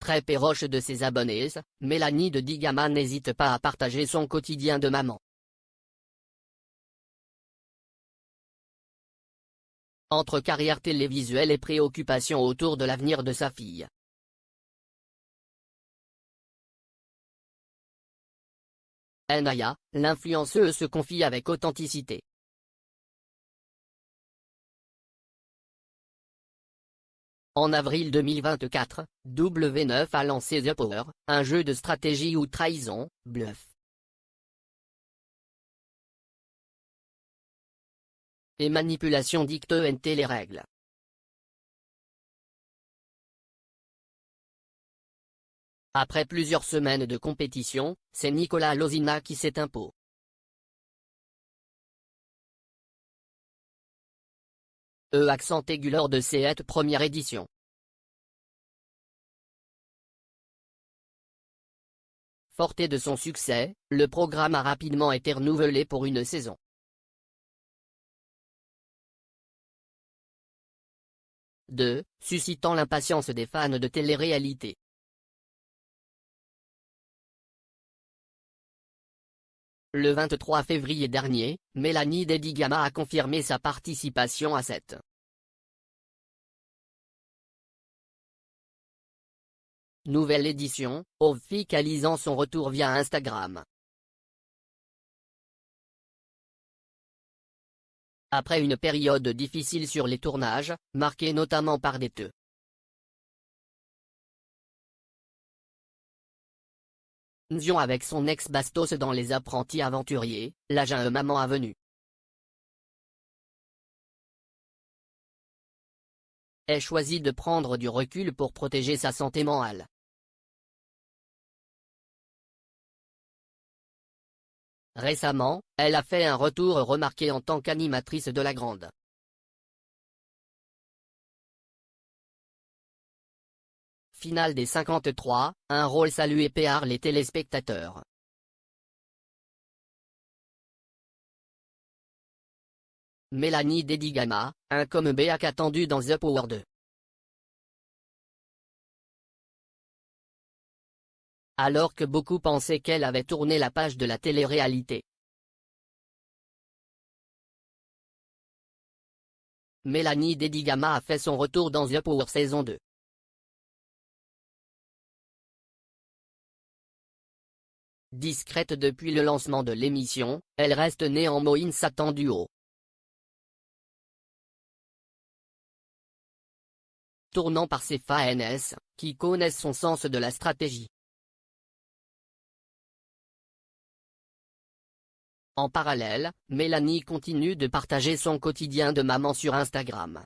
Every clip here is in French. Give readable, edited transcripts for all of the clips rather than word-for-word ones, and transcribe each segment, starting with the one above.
Très proche de ses abonnés, Mélanie de Digama n'hésite pas à partager son quotidien de maman. Entre carrière télévisuelle et préoccupations autour de l'avenir de sa fille. Naya, l'influenceuse se confie avec authenticité. En avril 2024, W9 a lancé The Power, un jeu de stratégie ou trahison, bluff et manipulation dictent les règles. Après plusieurs semaines de compétition, c'est Nicolas Lozina qui s'est imposé. Accent aigu lors de cette première édition. Forté de son succès, le programme a rapidement été renouvelé pour une saison. Suscitant l'impatience des fans de télé-réalité. Le 23 février dernier, Mélanie de Digama a confirmé sa participation à cette nouvelle édition, officialisant son retour via Instagram. Après une période difficile sur les tournages, marquée notamment par des tensions avec son ex-Bastos dans Les Apprentis Aventuriers, la jeune maman a venu ait choisi de prendre du recul pour protéger sa santé mentale. Récemment, elle a fait un retour remarqué en tant qu'animatrice de la grande finale des 53, un rôle salué par les téléspectateurs. Mélanie de Digama, un comeback attendu dans The Power 2. Alors que beaucoup pensaient qu'elle avait tourné la page de la télé-réalité. Mélanie de Digama a fait son retour dans The Power saison 2. Discrète depuis le lancement de l'émission, elle reste néanmoins inattendue au tournant par ses fans, qui connaissent son sens de la stratégie. En parallèle, Mélanie continue de partager son quotidien de maman sur Instagram.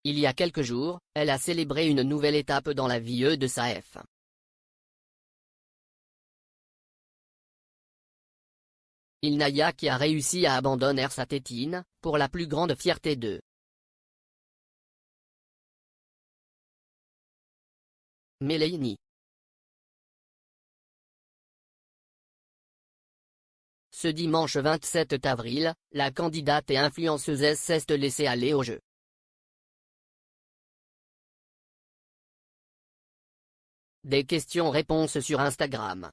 Il y a quelques jours, elle a célébré une nouvelle étape dans la vie de sa fille. Naya qui a réussi à abandonner sa tétine, pour la plus grande fierté de Mélanie. Ce dimanche 27 avril, la candidate et influenceuse s'est laissée aller au jeu. Des questions-réponses sur Instagram.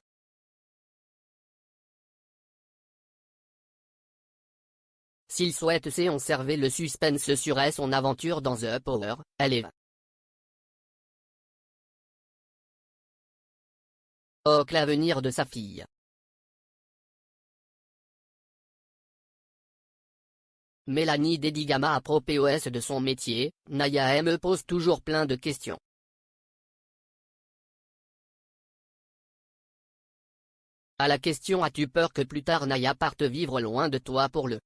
S'il souhaite conserver le suspense sur son aventure dans The Power, elle est l'avenir de sa fille. Mélanie de Digama à propos de son métier, Naya me pose toujours plein de questions. À la question as-tu peur que plus tard Naya parte vivre loin de toi pour le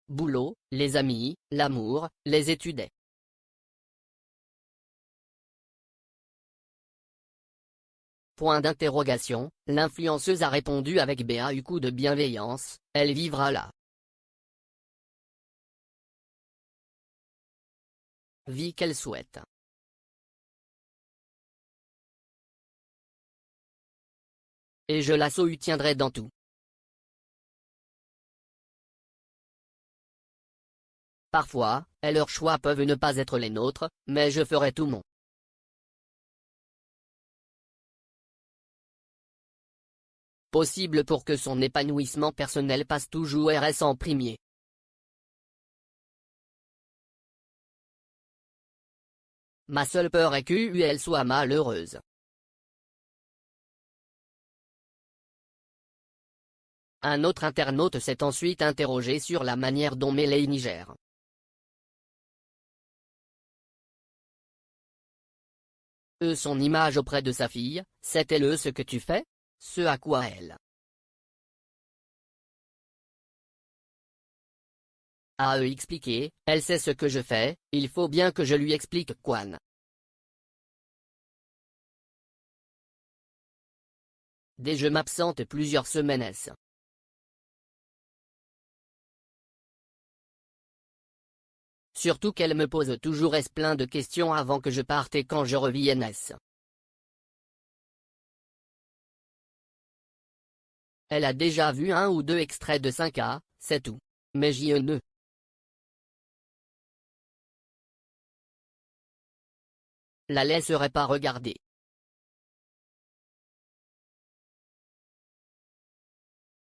boulot, les amis, l'amour, les études. Point d'interrogation, l'influenceuse a répondu avec beaucoup de bienveillance, elle vivra la vie qu'elle souhaite. Et je la soutiendrai dans tout. Parfois, et leurs choix peuvent ne pas être les nôtres, mais je ferai tout mon possible pour que son épanouissement personnel passe toujours en premier. Ma seule peur est qu'elle soit malheureuse. Un autre internaute s'est ensuite interrogé sur la manière dont Mélanie gère son image auprès de sa fille. C'est ce que tu fais? Ce à quoi elle a expliqué, elle sait ce que je fais, il faut bien que je lui explique quoi. Dès je m'absente plusieurs semaines. Surtout qu'elle me pose toujours plein de questions avant que je parte et quand je revienne. Elle a déjà vu un ou deux extraits de 5A, c'est tout. Mais j'y ne la laisserai pas regarder.